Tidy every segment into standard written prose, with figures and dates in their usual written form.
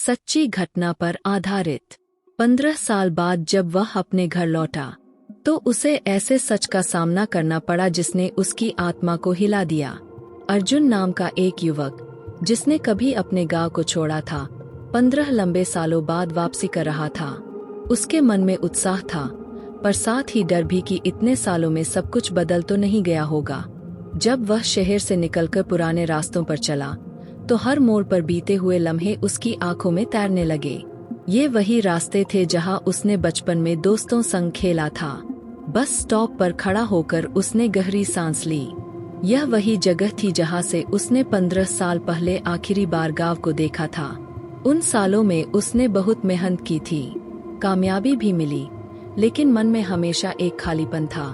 सच्ची घटना पर आधारित। 15 साल बाद जब वह अपने घर लौटा तो उसे ऐसे सच का सामना करना पड़ा जिसने उसकी आत्मा को हिला दिया। अर्जुन नाम का एक युवक जिसने कभी अपने गांव को छोड़ा था, 15 लंबे सालों बाद वापसी कर रहा था। उसके मन में उत्साह था, पर साथ ही डर भी कि इतने सालों में सब कुछ बदल तो नहीं गया होगा। जब वह शहर से निकलकर पुराने रास्तों पर चला तो हर मोड़ पर बीते हुए लम्हे उसकी आंखों में तैरने लगे। ये वही रास्ते थे जहां उसने बचपन में दोस्तों संग खेला था। बस स्टॉप पर खड़ा होकर उसने गहरी सांस ली। यह वही जगह थी जहां से उसने 15 साल पहले आखिरी बार गांव को देखा था। उन सालों में उसने बहुत मेहनत की थी, कामयाबी भी मिली, लेकिन मन में हमेशा एक खालीपन था,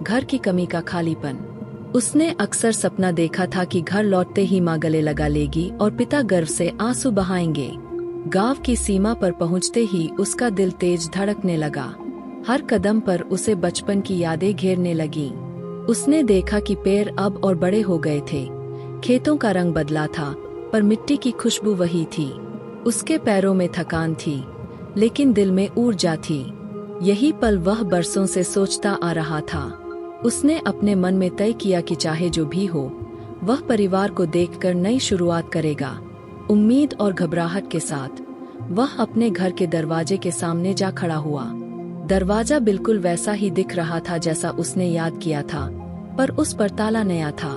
घर की कमी का खालीपन। उसने अक्सर सपना देखा था कि घर लौटते ही माँ गले लगा लेगी और पिता गर्व से आंसू बहाएंगे। गांव की सीमा पर पहुंचते ही उसका दिल तेज धड़कने लगा। हर कदम पर उसे बचपन की यादें घेरने लगीं। उसने देखा कि पेड़ अब और बड़े हो गए थे, खेतों का रंग बदला था, पर मिट्टी की खुशबू वही थी। उसके पैरों में थकान थी, लेकिन दिल में ऊर्जा थी। यही पल वह बरसों से सोचता आ रहा था। उसने अपने मन में तय किया कि चाहे जो भी हो, वह परिवार को देखकर नई शुरुआत करेगा। उम्मीद और घबराहट के साथ वह अपने घर के दरवाजे के सामने जा खड़ा हुआ। दरवाजा बिल्कुल वैसा ही दिख रहा था जैसा उसने याद किया था, पर उस पर ताला नया था।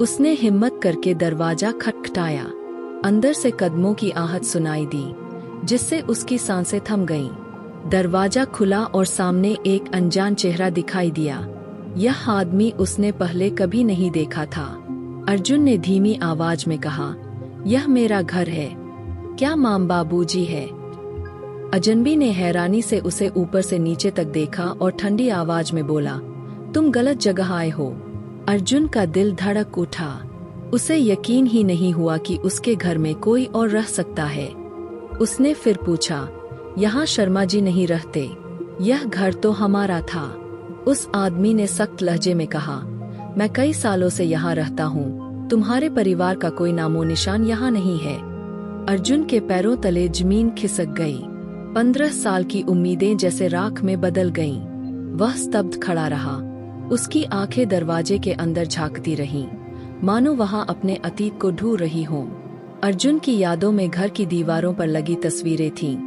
उसने हिम्मत करके दरवाजा खटखटाया। अंदर से कदमों की आहट सुनाई दी, जिससे उसकी सांसें थम गईं। दरवाजा खुला और सामने एक अनजान चेहरा दिखाई दिया। यह आदमी उसने पहले कभी नहीं देखा था। अर्जुन ने धीमी आवाज में कहा, यह मेरा घर है, क्या माम बाबूजी है? अजनबी ने हैरानी से उसे ऊपर से नीचे तक देखा और ठंडी आवाज में बोला, तुम गलत जगह आए हो। अर्जुन का दिल धड़क उठा। उसे यकीन ही नहीं हुआ कि उसके घर में कोई और रह सकता है। उसने फिर पूछा, यहाँ शर्मा जी नहीं रहते? यह घर तो हमारा था। उस आदमी ने सख्त लहजे में कहा, मैं कई सालों से यहाँ रहता हूँ, तुम्हारे परिवार का कोई नामो निशान यहाँ नहीं है। अर्जुन के पैरों तले जमीन खिसक गई। 15 साल की उम्मीदें जैसे राख में बदल गईं। वह स्तब्ध खड़ा रहा। उसकी आंखें दरवाजे के अंदर झांकती रहीं, मानो वहां अपने अतीत को ढूंढ रही हों। अर्जुन की यादों में घर की दीवारों पर लगी तस्वीरें थीं,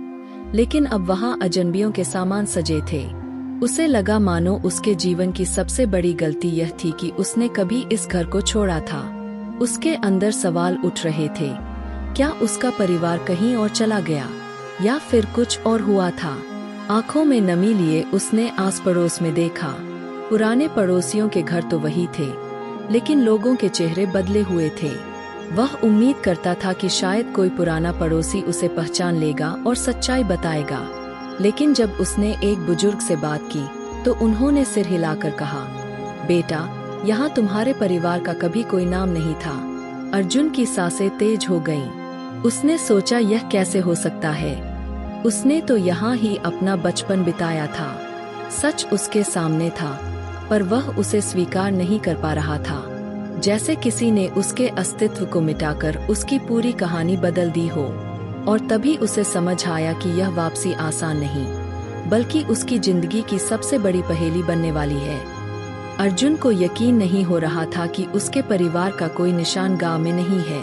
लेकिन अब वहां अजनबियों के सामान सजे थे। उसे लगा मानो उसके जीवन की सबसे बड़ी गलती यह थी कि उसने कभी इस घर को छोड़ा था। उसके अंदर सवाल उठ रहे थे, क्या उसका परिवार कहीं और चला गया, या फिर कुछ और हुआ था? आंखों में नमी लिए उसने आस पड़ोस में देखा। पुराने पड़ोसियों के घर तो वही थे, लेकिन लोगों के चेहरे बदले हुए थे। वह उम्मीद करता था कि शायद कोई पुराना पड़ोसी उसे पहचान लेगा और सच्चाई बताएगा, लेकिन जब उसने एक बुजुर्ग से बात की तो उन्होंने सिर हिलाकर कहा, बेटा, यहाँ तुम्हारे परिवार का कभी कोई नाम नहीं था। अर्जुन की सांसें तेज हो गईं। उसने सोचा, यह कैसे हो सकता है? उसने तो यहाँ ही अपना बचपन बिताया था। सच उसके सामने था, पर वह उसे स्वीकार नहीं कर पा रहा था। जैसे किसी ने उसके अस्तित्व को मिटाकर उसकी पूरी कहानी बदल दी हो। और तभी उसे समझ आया कि यह वापसी आसान नहीं, बल्कि उसकी जिंदगी की सबसे बड़ी पहेली बनने वाली है। अर्जुन को यकीन नहीं हो रहा था कि उसके परिवार का कोई निशान गांव में नहीं है।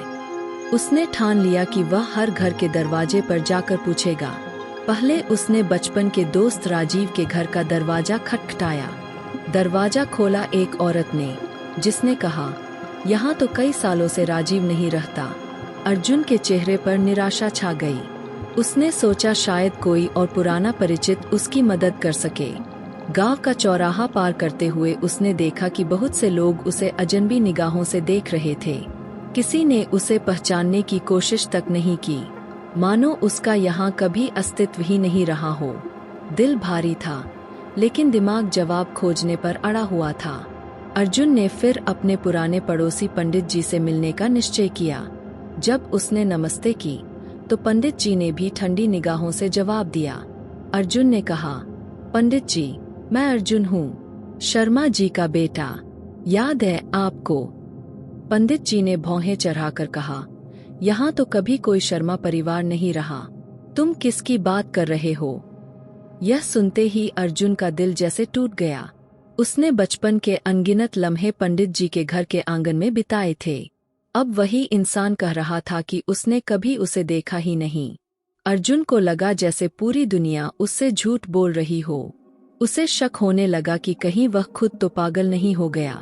उसने ठान लिया कि वह हर घर के दरवाजे पर जाकर पूछेगा। पहले उसने बचपन के दोस्त राजीव के घर का दरवाजा खटखटाया। दरवाजा खोला एक औरत ने, जिसने कहा, यहाँ तो कई सालों से राजीव नहीं रहता। अर्जुन के चेहरे पर निराशा छा गई। उसने सोचा शायद कोई और पुराना परिचित उसकी मदद कर सके। गांव का चौराहा पार करते हुए उसने देखा कि बहुत से लोग उसे अजनबी निगाहों से देख रहे थे। किसी ने उसे पहचानने की कोशिश तक नहीं की, मानो उसका यहाँ कभी अस्तित्व ही नहीं रहा हो। दिल भारी था, लेकिन दिमाग जवाब खोजने पर अड़ा हुआ था। अर्जुन ने फिर अपने पुराने पड़ोसी पंडित जी से मिलने का निश्चय किया। जब उसने नमस्ते की तो पंडित जी ने भी ठंडी निगाहों से जवाब दिया। अर्जुन ने कहा, पंडित जी, मैं अर्जुन हूँ, शर्मा जी का बेटा, याद है आपको? पंडित जी ने भौहें चढ़ाकर कहा, यहाँ तो कभी कोई शर्मा परिवार नहीं रहा। तुम किसकी बात कर रहे हो? यह सुनते ही अर्जुन का दिल जैसे टूट गया। उसने बचपन के अनगिनत लम्हे पंडित जी के घर के आंगन में बिताए थे। अब वही इंसान कह रहा था कि उसने कभी उसे देखा ही नहीं। अर्जुन को लगा जैसे पूरी दुनिया उससे झूठ बोल रही हो। उसे शक होने लगा कि कहीं वह खुद तो पागल नहीं हो गया।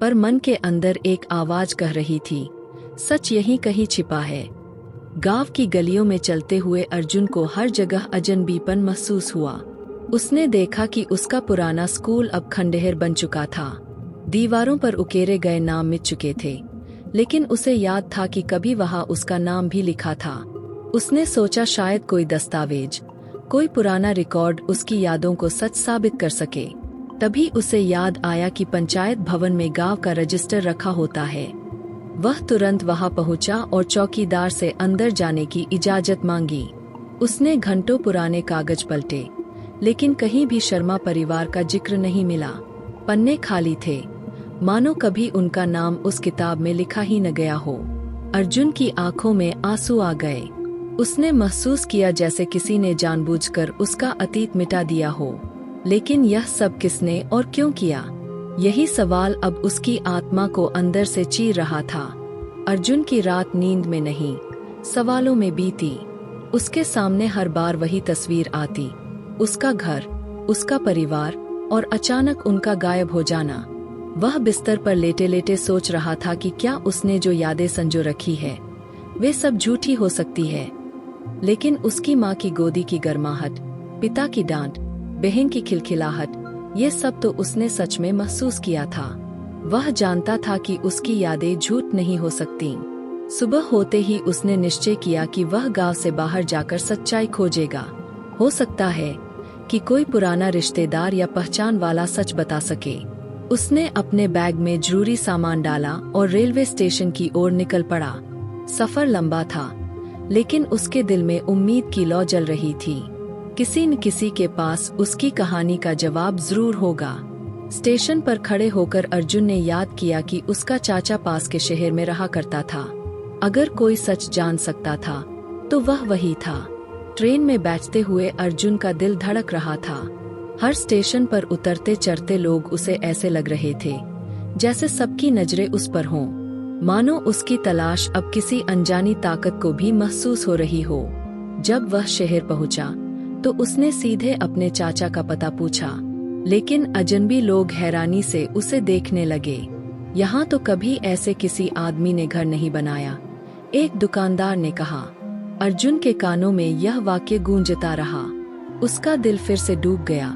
पर मन के अंदर एक आवाज कह रही थी, सच यहीं कहीं छिपा है। गांव की गलियों में चलते हुए अर्जुन को हर जगह अजनबीपन महसूस हुआ। उसने देखा कि उसका पुराना स्कूल अब खंडहर बन चुका था। दीवारों पर उकेरे गए नाम मिट चुके थे, लेकिन उसे याद था कि कभी वहां उसका नाम भी लिखा था। उसने सोचा शायद कोई दस्तावेज, कोई पुराना रिकॉर्ड उसकी यादों को सच साबित कर सके। तभी उसे याद आया कि पंचायत भवन में गांव का रजिस्टर रखा होता है। वह तुरंत वहां पहुंचा और चौकीदार से अंदर जाने की इजाजत मांगी। उसने घंटों पुराने कागज पलटे, लेकिन कहीं भी शर्मा परिवार का जिक्र नहीं मिला। पन्ने खाली थे, मानो कभी उनका नाम उस किताब में लिखा ही न गया हो। अर्जुन की आंखों में आंसू आ गए। उसने महसूस किया जैसे किसी ने जानबूझकर उसका अतीत मिटा दिया हो। लेकिन यह सब किसने और क्यों किया? यही सवाल अब उसकी आत्मा को अंदर से चीर रहा था। अर्जुन की रात नींद में नहीं, सवालों में बीती। उसके सामने हर बार वही तस्वीर आती, उसका घर, उसका परिवार और अचानक उनका गायब हो जाना। वह बिस्तर पर लेटे लेटे सोच रहा था कि क्या उसने जो यादें संजो रखी है वे सब झूठी हो सकती है। लेकिन उसकी माँ की गोदी की गर्माहट, पिता की डांट, बहन की खिलखिलाहट, ये सब तो उसने सच में महसूस किया था। वह जानता था कि उसकी यादें झूठ नहीं हो सकती। सुबह होते ही उसने निश्चय किया कि वह गांव से बाहर जाकर सच्चाई खोजेगा। हो सकता है कि कोई पुराना रिश्तेदार या पहचान वाला सच बता सके। उसने अपने बैग में जरूरी सामान डाला और रेलवे स्टेशन की ओर निकल पड़ा। सफर लंबा था, लेकिन उसके दिल में उम्मीद की लौ जल रही थी। किसी न किसी के पास उसकी कहानी का जवाब जरूर होगा। स्टेशन पर खड़े होकर अर्जुन ने याद किया कि उसका चाचा पास के शहर में रहा करता था। अगर कोई सच जान सकता था तो वह वही था। ट्रेन में बैठते हुए अर्जुन का दिल धड़क रहा था। हर स्टेशन पर उतरते चढ़ते लोग उसे ऐसे लग रहे थे जैसे सबकी नजरें उस पर हों, मानो उसकी तलाश अब किसी अनजानी ताकत को भी महसूस हो रही हो। जब वह शहर पहुंचा तो उसने सीधे अपने चाचा का पता पूछा, लेकिन अजनबी लोग हैरानी से उसे देखने लगे। यहाँ तो कभी ऐसे किसी आदमी ने घर नहीं बनाया, एक दुकानदार ने कहा। अर्जुन के कानों में यह वाक्य गूंजता रहा। उसका दिल फिर से डूब गया।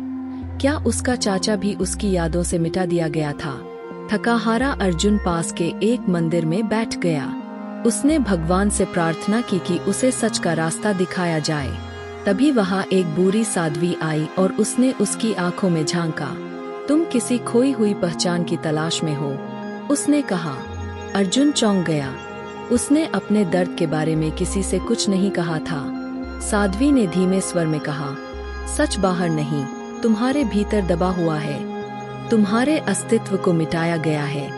क्या उसका चाचा भी उसकी यादों से मिटा दिया गया था? थकाहारा अर्जुन पास के एक मंदिर में बैठ गया। उसने भगवान से प्रार्थना की कि उसे सच का रास्ता दिखाया जाए। तभी वहां एक बूढ़ी साध्वी आई और उसने उसकी आंखों में झांका। तुम किसी खोई हुई पहचान की तलाश में हो, उसने कहा। अर्जुन चौंक गया। उसने अपने दर्द के बारे में किसी से कुछ नहीं कहा था। साध्वी ने धीमे स्वर में कहा, सच बाहर नहीं, तुम्हारे भीतर दबा हुआ है। तुम्हारे अस्तित्व को मिटाया गया है,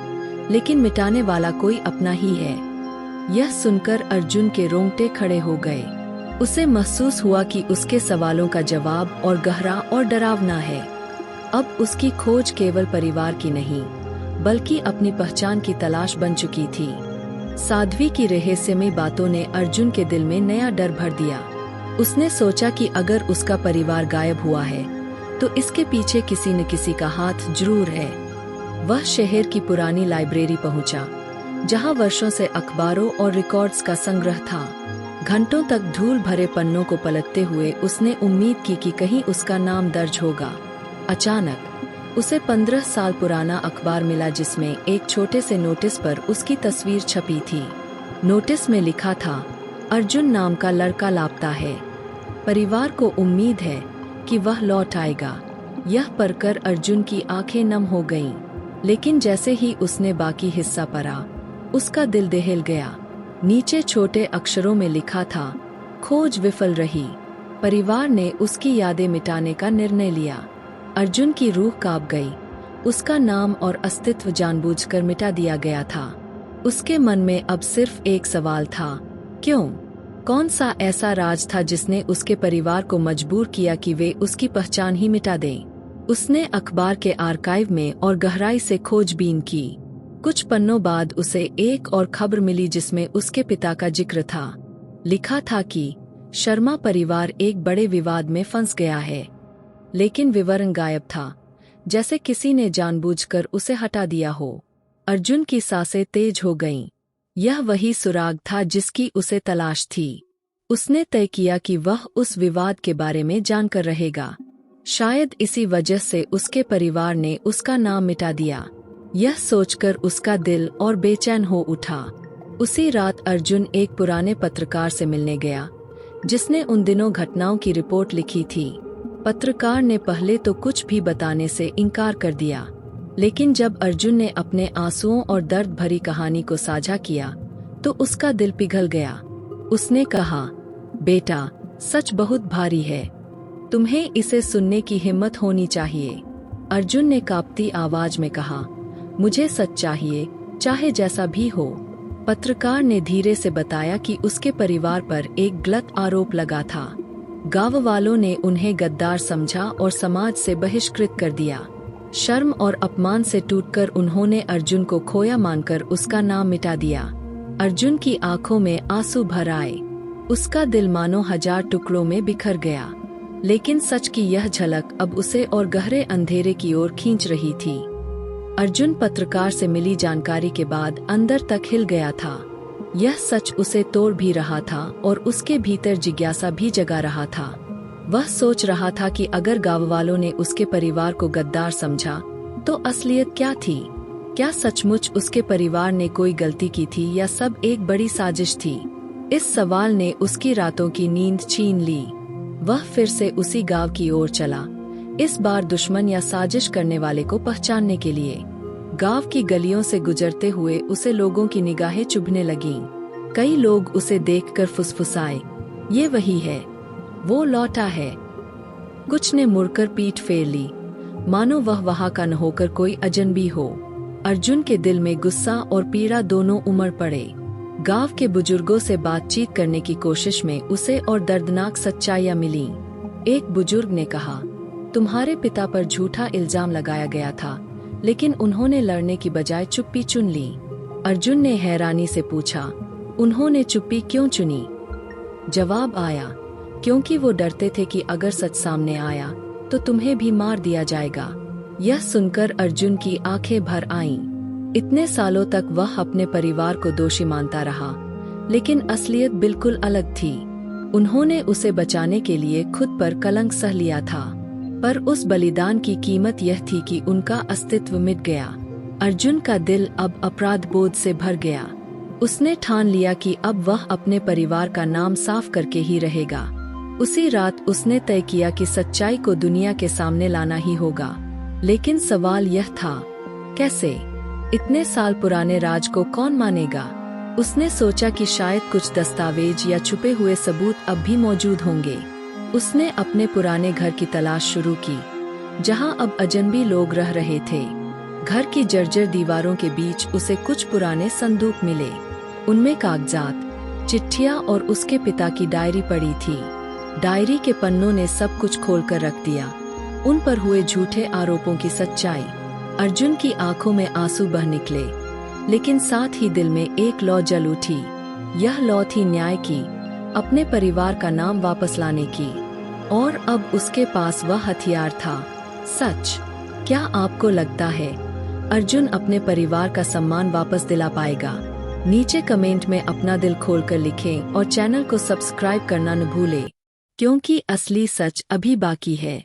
लेकिन मिटाने वाला कोई अपना ही है। यह सुनकर अर्जुन के रोंगटे खड़े हो गए। उसे महसूस हुआ कि उसके सवालों का जवाब और गहरा और डरावना है। अब उसकी खोज केवल परिवार की नहीं, बल्कि अपनी पहचान की तलाश बन चुकी थी। साध्वी की रहस्यमयी बातों ने अर्जुन के दिल में नया डर भर दिया। उसने सोचा कि अगर उसका परिवार गायब हुआ है तो इसके पीछे किसी न किसी का हाथ जरूर है। वह शहर की पुरानी लाइब्रेरी पहुंचा, जहां वर्षों से अखबारों और रिकॉर्ड्स का संग्रह था। घंटों तक धूल भरे पन्नों को पलटते हुए उसने उम्मीद की कि कहीं उसका नाम दर्ज होगा। अचानक उसे 15 साल पुराना अखबार मिला, जिसमें एक छोटे से नोटिस पर उसकी तस्वीर छपी थी। नोटिस में लिखा था, अर्जुन नाम का लड़का लापता है। परिवार को उम्मीद है कि वह लौट आएगा। यह पढ़कर अर्जुन की आंखें नम हो गईं। लेकिन जैसे ही उसने बाकी हिस्सा पढ़ा, उसका दिल दहल गया। नीचे छोटे अक्षरों में लिखा था, खोज विफल रही। परिवार ने उसकी यादें मिटाने का निर्णय लिया। अर्जुन की रूह कांप गई। उसका नाम और अस्तित्व जानबूझकर मिटा दिया गया था। उसके मन में अब सिर्फ एक सवाल था, क्यों? कौन सा ऐसा राज था जिसने उसके परिवार को मजबूर किया कि वे उसकी पहचान ही मिटा दें? उसने अखबार के आर्काइव में और गहराई से खोजबीन की। कुछ पन्नों बाद उसे एक और खबर मिली जिसमें उसके पिता का जिक्र था। लिखा था कि शर्मा परिवार एक बड़े विवाद में फंस गया है, लेकिन विवरण गायब था, जैसे किसी ने जानबूझकर उसे हटा दिया हो। अर्जुन की सांसें तेज हो गईं। यह वही सुराग था जिसकी उसे तलाश थी। उसने तय किया कि वह उस विवाद के बारे में जानकर रहेगा। शायद इसी वजह से उसके परिवार ने उसका नाम मिटा दिया। यह सोचकर उसका दिल और बेचैन हो उठा। उसी रात अर्जुन एक पुराने पत्रकार से मिलने गया, जिसने उन दिनों घटनाओं की रिपोर्ट लिखी थी। पत्रकार ने पहले तो कुछ भी बताने से इनकार कर दिया, लेकिन जब अर्जुन ने अपने आंसुओं और दर्द भरी कहानी को साझा किया, तो उसका दिल पिघल गया। उसने कहा, बेटा, सच बहुत भारी है। तुम्हें इसे सुनने की हिम्मत होनी चाहिए। अर्जुन ने कांपती आवाज में कहा, मुझे सच चाहिए, चाहे जैसा भी हो। पत्रकार ने धीरे से बताया कि उसके परिवार पर एक गलत आरोप लगा था। गांव वालों ने उन्हें गद्दार समझा और समाज से बहिष्कृत कर दिया। शर्म और अपमान से टूटकर उन्होंने अर्जुन को खोया मानकर उसका नाम मिटा दिया। अर्जुन की आंखों में आंसू भर आए। उसका दिल मानो 1000 टुकड़ों में बिखर गया। लेकिन सच की यह झलक अब उसे और गहरे अंधेरे की ओर खींच रही थी। अर्जुन पत्रकार से मिली जानकारी के बाद अंदर तक हिल गया था। यह सच उसे तोड़ भी रहा था और उसके भीतर जिज्ञासा भी जगा रहा था। वह सोच रहा था कि अगर गांव वालों ने उसके परिवार को गद्दार समझा, तो असलियत क्या थी? क्या सचमुच उसके परिवार ने कोई गलती की थी या सब एक बड़ी साजिश थी? इस सवाल ने उसकी रातों की नींद छीन ली। वह फिर से उसी गांव की ओर चला, इस बार दुश्मन या साजिश करने वाले को पहचानने के लिए। गांव की गलियों से गुजरते हुए उसे लोगों की निगाहें चुभने लगीं। कई लोग उसे देखकर फुसफुसाए, ये वही है, वो लौटा है। कुछ ने मुड़कर पीठ फेर ली, मानो वह वहां का न होकर कोई अजनबी हो। अर्जुन के दिल में गुस्सा और पीड़ा दोनों उमड़ पड़े। गांव के बुजुर्गों से बातचीत करने की कोशिश में उसे और दर्दनाक सच्चाइयां मिलीं। एक बुजुर्ग ने कहा, तुम्हारे पिता पर झूठा इल्जाम लगाया गया था, लेकिन उन्होंने लड़ने की बजाय चुप्पी चुन ली। अर्जुन ने हैरानी से पूछा, उन्होंने चुप्पी क्यों चुनी? जवाब आया, क्योंकि वो डरते थे कि अगर सच सामने आया तो तुम्हें भी मार दिया जाएगा। यह सुनकर अर्जुन की आंखें भर आईं। इतने सालों तक वह अपने परिवार को दोषी मानता रहा, लेकिन असलियत बिल्कुल अलग थी। उन्होंने उसे बचाने के लिए खुद पर कलंक सह लिया था, पर उस बलिदान की कीमत यह थी कि उनका अस्तित्व मिट गया। अर्जुन का दिल अब अपराध बोध से भर गया। उसने ठान लिया कि अब वह अपने परिवार का नाम साफ करके ही रहेगा। उसी रात उसने तय किया कि सच्चाई को दुनिया के सामने लाना ही होगा। लेकिन सवाल यह था, कैसे? इतने साल पुराने राज को कौन मानेगा? उसने सोचा कि शायद कुछ दस्तावेज या छुपे हुए सबूत अब भी मौजूद होंगे। उसने अपने पुराने घर की तलाश शुरू की, जहां अब अजनबी लोग रह रहे थे। घर की जर्जर दीवारों के बीच उसे कुछ पुराने संदूक मिले। उनमें कागजात, चिट्ठियां और उसके पिता की डायरी पड़ी थी। डायरी के पन्नों ने सब कुछ खोलकर रख दिया, उन पर हुए झूठे आरोपों की सच्चाई। अर्जुन की आंखों में आंसू बह निकले, लेकिन साथ ही दिल में एक लौ जल उठी। यह लौ थी न्याय की, अपने परिवार का नाम वापस लाने की। और अब उसके पास वह हथियार था, सच। क्या आपको लगता है अर्जुन अपने परिवार का सम्मान वापस दिला पाएगा? नीचे कमेंट में अपना दिल खोलकर लिखें और चैनल को सब्सक्राइब करना न भूलें, क्योंकि असली सच अभी बाकी है।